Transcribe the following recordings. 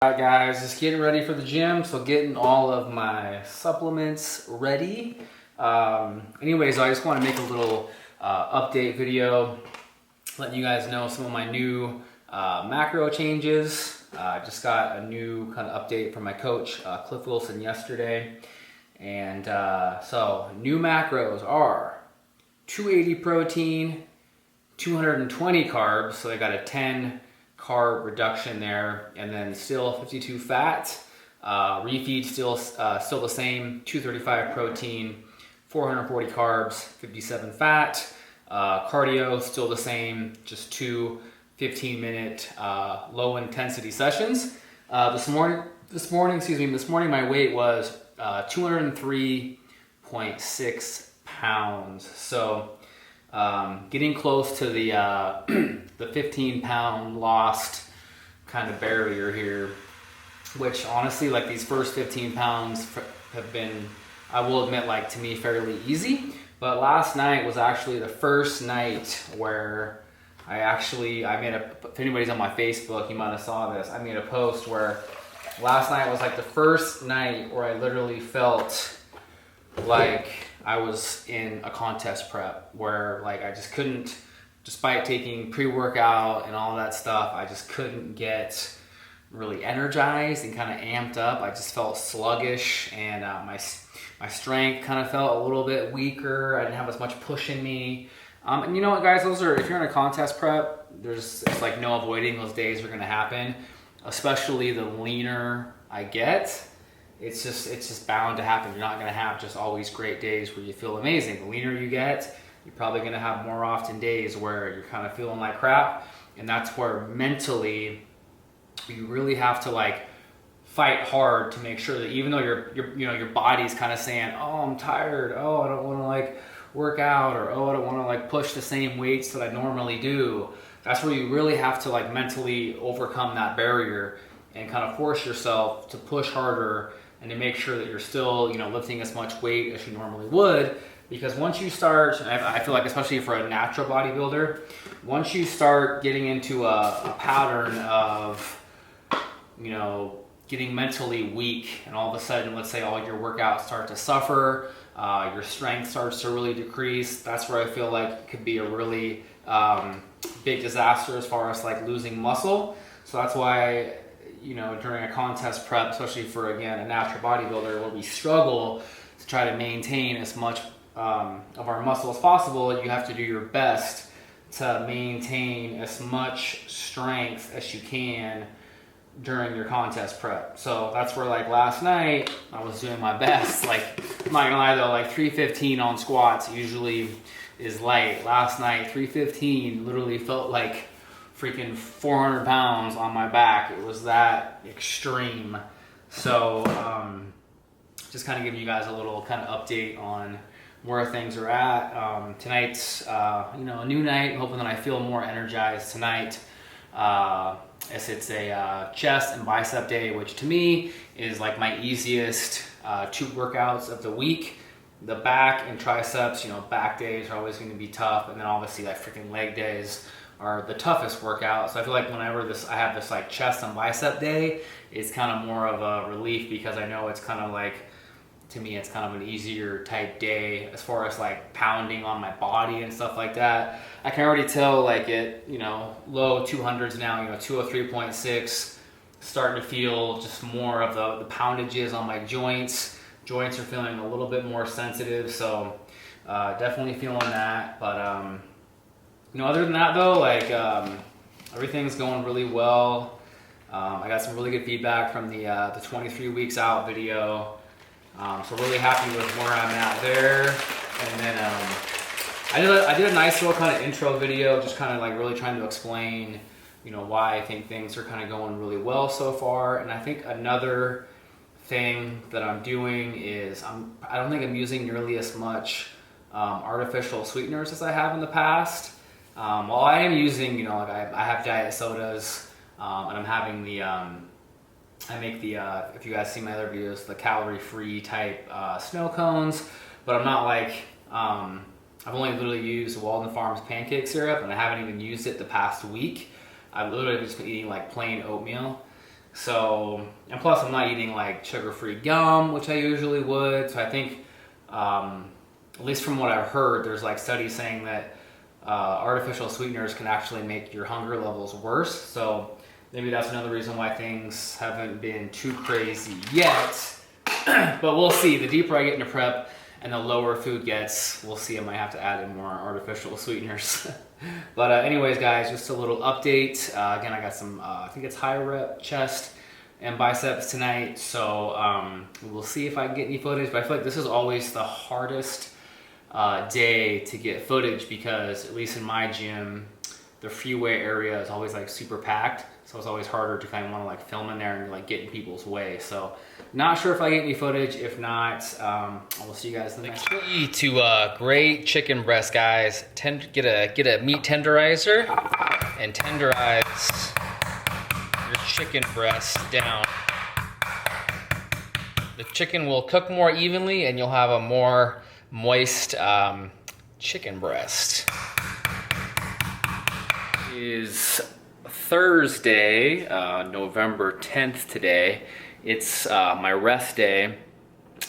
Alright guys, just getting ready for the gym, so getting all of my supplements ready. Anyways, I just want to make a little update video, letting you guys know some of my new macro changes. I just got a new kind of update from my coach, Cliff Wilson, yesterday. And so new macros are 280 protein, 220 carbs, so I got a 10 carb reduction there, and then still 52 fat. Refeed still the same, 235 protein, 440 carbs, 57 fat. Cardio still the same, just two 15-minute low intensity sessions. This morning my weight was 203.6 pounds. So getting close to the 15-pound lost kind of barrier here, which honestly, like, these first 15 pounds have been, I will admit, like, to me, fairly easy. But last night was actually the first night where I made if anybody's on my Facebook, you might have saw this. I made a post where last night was like the first night where I literally felt like I was in a contest prep, where like I just couldn't, despite taking pre-workout and all that stuff, I just couldn't get really energized and kind of amped up. I just felt sluggish, and my strength kind of felt a little bit weaker. I didn't have as much push in me. And you know what, guys, if you're in a contest prep, it's like no avoiding those days are going to happen, especially the leaner I get. It's just bound to happen. You're not going to have just always great days where you feel amazing. The leaner you get, you're probably going to have more often days where you're kind of feeling like crap. And that's where mentally you really have to like fight hard to make sure that even though your body's kind of saying, oh, I'm tired, oh, I don't want to like work out, or oh, I don't want to like push the same weights that I normally do. That's where you really have to like mentally overcome that barrier and kind of force yourself to push harder and to make sure that you're still, lifting as much weight as you normally would. Because once you start, I feel like especially for a natural bodybuilder, once you start getting into a pattern of, getting mentally weak, and all of a sudden, let's say all your workouts start to suffer, your strength starts to really decrease, that's where I feel like it could be a really big disaster as far as like losing muscle. So that's why, during a contest prep, especially for, again, a natural bodybuilder, where we struggle to try to maintain as much of our muscle as possible, you have to do your best to maintain as much strength as you can during your contest prep. So that's where, like, last night I was doing my best. Like, I'm not gonna lie though, like 315 on squats usually is light. Last night 315 literally felt like freaking 400 pounds on my back. It was that extreme. So just kind of giving you guys a little kind of update on where things are at. Tonight's a new night. I'm hoping that I feel more energized tonight. As it's a chest and bicep day, which to me is like my easiest two workouts of the week. The back and triceps, back days are always going to be tough, and then obviously like freaking leg days are the toughest workout. So I feel like whenever I have this like chest and bicep day, it's kind of more of a relief, because I know it's kind of like, to me, it's kind of an easier type day as far as like pounding on my body and stuff like that. I can already tell, like, it, low 200s now, 203.6, starting to feel just more of the poundages on my joints. Joints are feeling a little bit more sensitive, so definitely feeling that. But other than that though, like, everything's going really well. I got some really good feedback from the 23 weeks out video. So really happy with where I'm at there. And then I did a nice little kind of intro video, just kind of like really trying to explain, why I think things are kind of going really well so far. And I think another thing that I'm doing is I don't think I'm using nearly as much artificial sweeteners as I have in the past. While I am using, like I have diet sodas, and I'm having the I make the, if you guys see my other videos, the calorie-free type snow cones, but I'm not like, I've only literally used Walden Farms pancake syrup, and I haven't even used it the past week. I've literally just been eating like plain oatmeal. So, and plus I'm not eating like sugar-free gum, which I usually would. So I think, at least from what I've heard, there's like studies saying that artificial sweeteners can actually make your hunger levels worse. So maybe that's another reason why things haven't been too crazy yet. But we'll see. The deeper I get into prep and the lower food gets, we'll see. I might have to add in more artificial sweeteners. But anyways, guys, just a little update. Again, I got some, I think it's high rep chest and biceps tonight. So we'll see if I can get any footage. But I feel like this is always the hardest day to get footage because, at least in my gym, the freeway area is always like super packed. So it's always harder to kind of want to like film in there and like get in people's way. So not sure if I get any footage. If not, I will see you guys in the next one. Key to great chicken breast, guys. Get a meat tenderizer and tenderize your chicken breast down. The chicken will cook more evenly and you'll have a more moist chicken breast. It is Thursday, November 10th today. It's my rest day.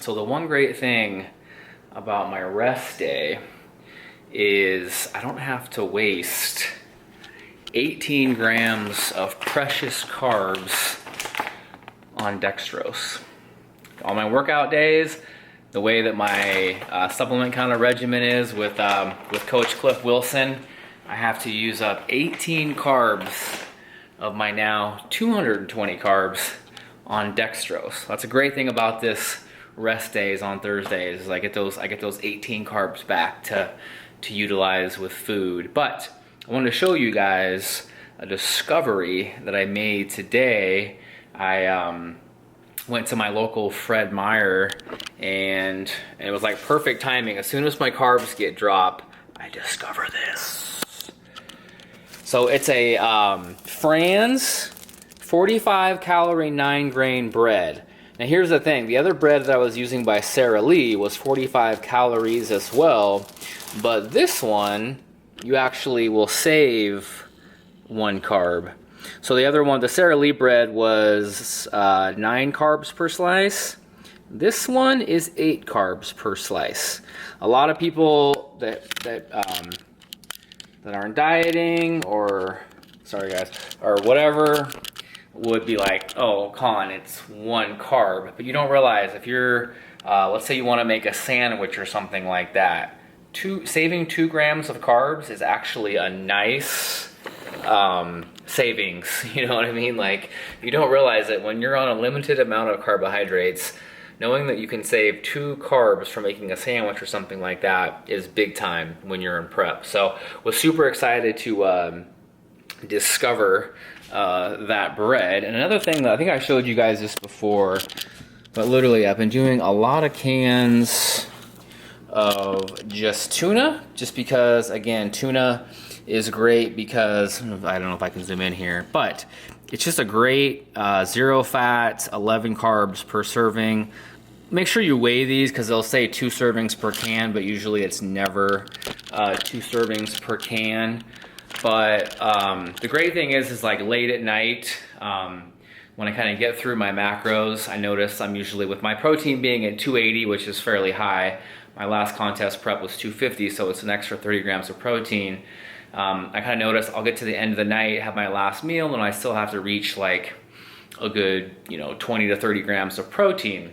So the one great thing about my rest day is I don't have to waste 18 grams of precious carbs on dextrose. On my workout days, the way that my supplement kind of regimen is with Coach Cliff Wilson, I have to use up 18 carbs of my now 220 carbs on dextrose. That's a great thing about this rest days on Thursdays is I get those 18 carbs back to utilize with food. But I wanted to show you guys a discovery that I made today. I went to my local Fred Meyer and it was like perfect timing. As soon as my carbs get dropped, I discover this. So it's a Franz 45 calorie 9 grain bread. Now here's the thing, the other bread that I was using by Sara Lee was 45 calories as well, but this one you actually will save 1 carb. So the other one, the Sara Lee bread, was 9 carbs per slice. This one is 8 carbs per slice. A lot of people that aren't dieting or, sorry guys, or whatever, would be like, oh, Colin, it's 1 carb. But you don't realize if you're, let's say you want to make a sandwich or something like that, saving 2 grams of carbs is actually a nice savings. You know what I mean? Like, you don't realize that when you're on a limited amount of carbohydrates, knowing that you can save 2 carbs for making a sandwich or something like that is big time when you're in prep. So was super excited to discover that bread. And another thing that I think I showed you guys this before, but literally I've been doing a lot of cans of just tuna, just because, again, tuna is great because, I don't know if I can zoom in here, but it's just a great 0 fat, 11 carbs per serving. Make sure you weigh these because they'll say 2 servings per can, but usually it's never 2 servings per can. But the great thing is like late at night, when I kind of get through my macros, I notice I'm usually, with my protein being at 280, which is fairly high. My last contest prep was 250, so it's an extra 30 grams of protein. I kind of notice I'll get to the end of the night, have my last meal, and I still have to reach like a good, 20 to 30 grams of protein.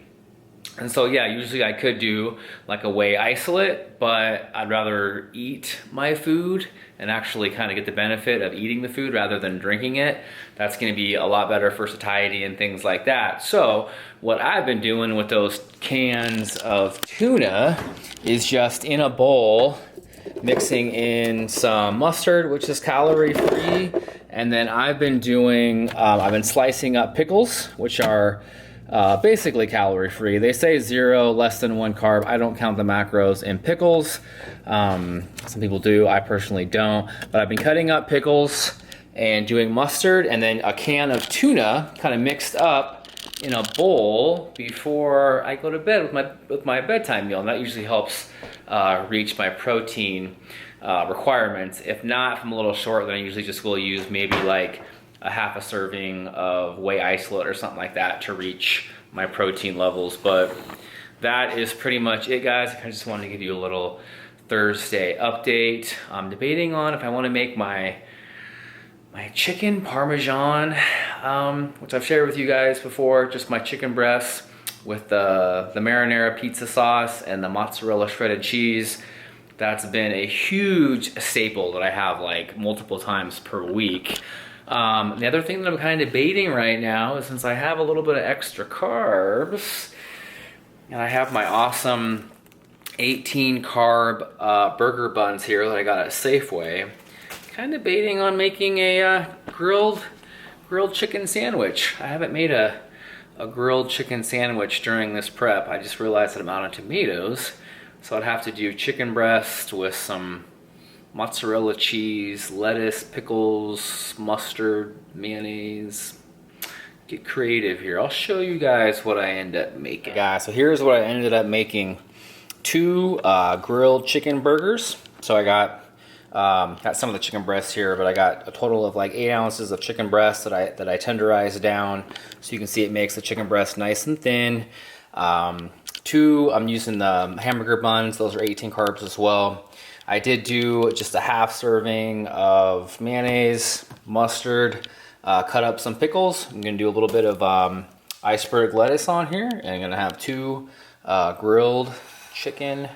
And so yeah, usually I could do like a whey isolate, but I'd rather eat my food and actually kind of get the benefit of eating the food rather than drinking it. That's gonna be a lot better for satiety and things like that. So what I've been doing with those cans of tuna is just in a bowl, mixing in some mustard, which is calorie free. And then I've been doing, I've been slicing up pickles, which are basically calorie free. They say 0, less than 1 carb. I don't count the macros in pickles. Some people do, I personally don't. But I've been cutting up pickles and doing mustard and then a can of tuna kind of mixed up in a bowl before I go to bed with my bedtime meal. And that usually helps reach my protein requirements. If not, if I'm a little short, then I usually just will use maybe like a half a serving of whey isolate or something like that to reach my protein levels. But that is pretty much it, guys. I just wanted to give you a little Thursday update. I'm debating on if I want to make my chicken parmesan, which I've shared with you guys before, just my chicken breasts with the marinara pizza sauce and the mozzarella shredded cheese. That's been a huge staple that I have like multiple times per week. The other thing that I'm kind of debating right now is, since I have a little bit of extra carbs, and I have my awesome 18 carb burger buns here that I got at Safeway, kind of debating on making a grilled chicken sandwich. I haven't made a grilled chicken sandwich during this prep. I just realized that I'm out of tomatoes, so I'd have to do chicken breast with some mozzarella cheese, lettuce, pickles, mustard, mayonnaise. Get creative here. I'll show you guys what I end up making. Guys, so here's what I ended up making. 2 grilled chicken burgers. So I got some of the chicken breasts here, but I got a total of like 8 ounces of chicken breast that I tenderized down, so you can see it makes the chicken breast nice and thin. 2, I'm using the hamburger buns. Those are 18 carbs as well. I did do just a half serving of mayonnaise, mustard, cut up some pickles. I'm gonna do a little bit of iceberg lettuce on here, and I'm gonna have 2 grilled chicken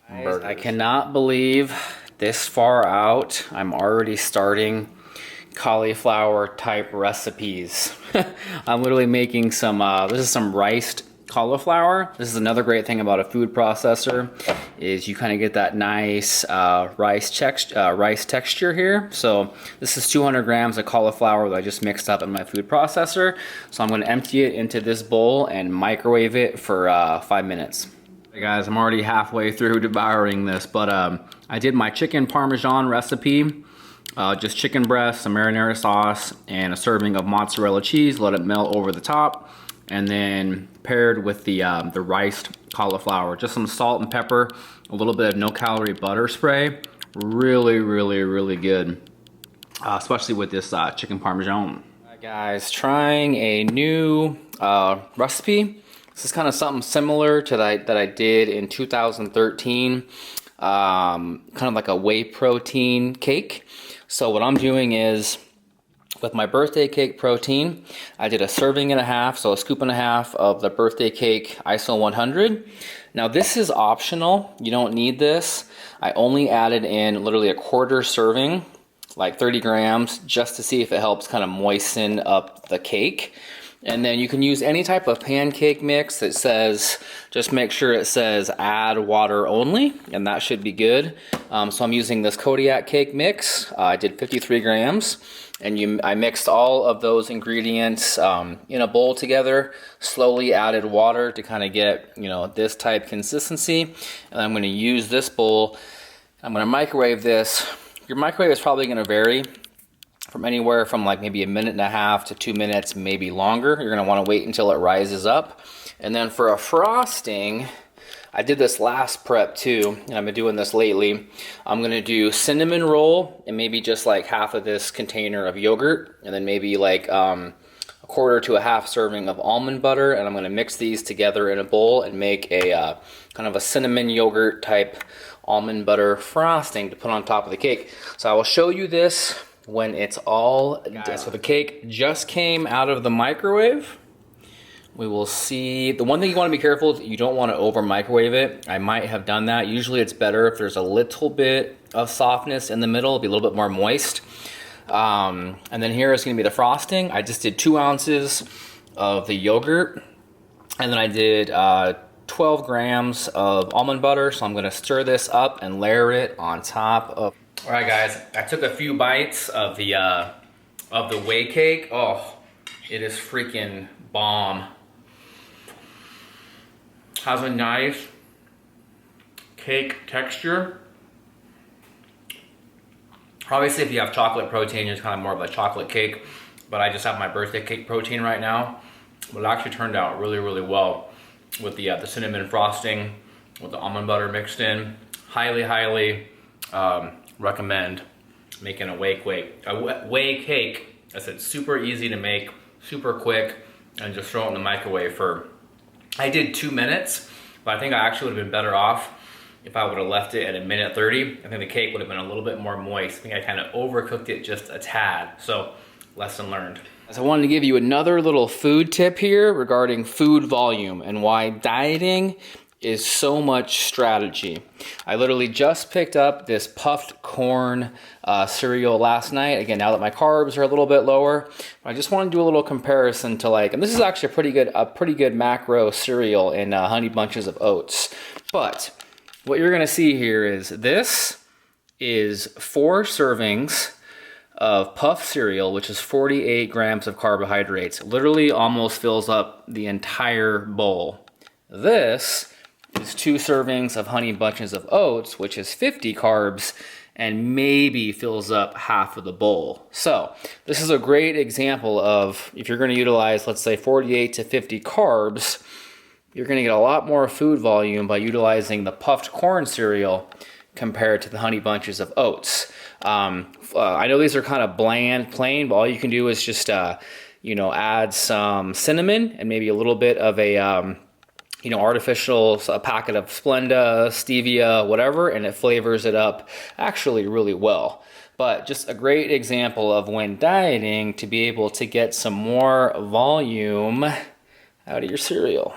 burgers. I cannot believe this far out I'm already starting cauliflower type recipes. I'm literally making some, this is some riced cauliflower. This is another great thing about a food processor, is you kind of get that nice rice texture here. So this is 200 grams of cauliflower that I just mixed up in my food processor. So I'm going to empty it into this bowl and microwave it for 5 minutes. Hey guys, I'm already halfway through devouring this, but I did my chicken parmesan recipe. Just chicken breast, some marinara sauce, and a serving of mozzarella cheese. Let it melt over the top, and then paired with the riced cauliflower. Just some salt and pepper, a little bit of no-calorie butter spray. Really, really, really good, especially with this chicken parmesan. All right, guys, trying a new recipe. This is kind of something similar to that I did in 2013, kind of like a whey protein cake. So what I'm doing is, with my birthday cake protein, I did a serving and a half, so a scoop and a half of the birthday cake ISO 100. Now this is optional, you don't need this. I only added in literally a quarter serving, like 30 grams, just to see if it helps kind of moisten up the cake. And then you can use any type of pancake mix that says, just make sure it says add water only, and that should be good. So I'm using this Kodiak cake mix. I did 53 grams, and I mixed all of those ingredients in a bowl together, slowly added water to kind of get, this type consistency. And I'm going to use this bowl. I'm going to microwave this. Your microwave is probably going to vary from anywhere from like maybe 1.5 minutes to 2 minutes, maybe longer. You're gonna wanna wait until it rises up. And then for a frosting, I did this last prep too, and I've been doing this lately. I'm gonna do cinnamon roll and maybe just like half of this container of yogurt, and then maybe like a quarter to a half serving of almond butter, and I'm gonna mix these together in a bowl and make a kind of a cinnamon yogurt type almond butter frosting to put on top of the cake. So I will show you this when it's all done. So the cake just came out of the microwave. We will see. The one thing you want to be careful is you don't want to over microwave it. I might have done that. Usually it's better if there's a little bit of softness in the middle. It'll be a little bit more moist. And then here is going to be the frosting. I just did 2 ounces of the yogurt, and then I did 12 grams of almond butter. So I'm going to stir this up and layer it on top of. All right, guys, I took a few bites of the whey cake. Oh, it is freaking bomb. Has a nice cake texture. Obviously, if you have chocolate protein, it's kind of more of a chocolate cake, but I just have my birthday cake protein right now. But it actually turned out really, really well with the cinnamon frosting, with the almond butter mixed in. Highly, highly recommend making a whey cake I said super easy to make, super quick, and just throw it in the microwave for, I did 2 minutes, but I think I actually would have been better off if I would have left it at 1:30. I think the cake would have been a little bit more moist. I think I kind of overcooked it just a tad. So, lesson learned. So I wanted to give you another little food tip here regarding food volume and why dieting is so much strategy. I literally just picked up this puffed corn cereal last night. Again, now that my carbs are a little bit lower, I just want to do a little comparison to and this is actually a pretty good macro cereal in Honey Bunches of Oats. But what you're gonna see here is this is 4 servings of puffed cereal, which is 48 grams of carbohydrates. Literally almost fills up the entire bowl. This is 2 servings of Honey Bunches of Oats, which is 50 carbs, and maybe fills up half of the bowl. So this is a great example of if you're going to utilize, let's say, 48 to 50 carbs, you're going to get a lot more food volume by utilizing the puffed corn cereal compared to the Honey Bunches of Oats. I know these are kind of bland, plain, but all you can do is just, add some cinnamon and maybe a little bit of a artificial packet of Splenda, stevia, whatever, and it flavors it up actually really well. But just a great example of when dieting to be able to get some more volume out of your cereal.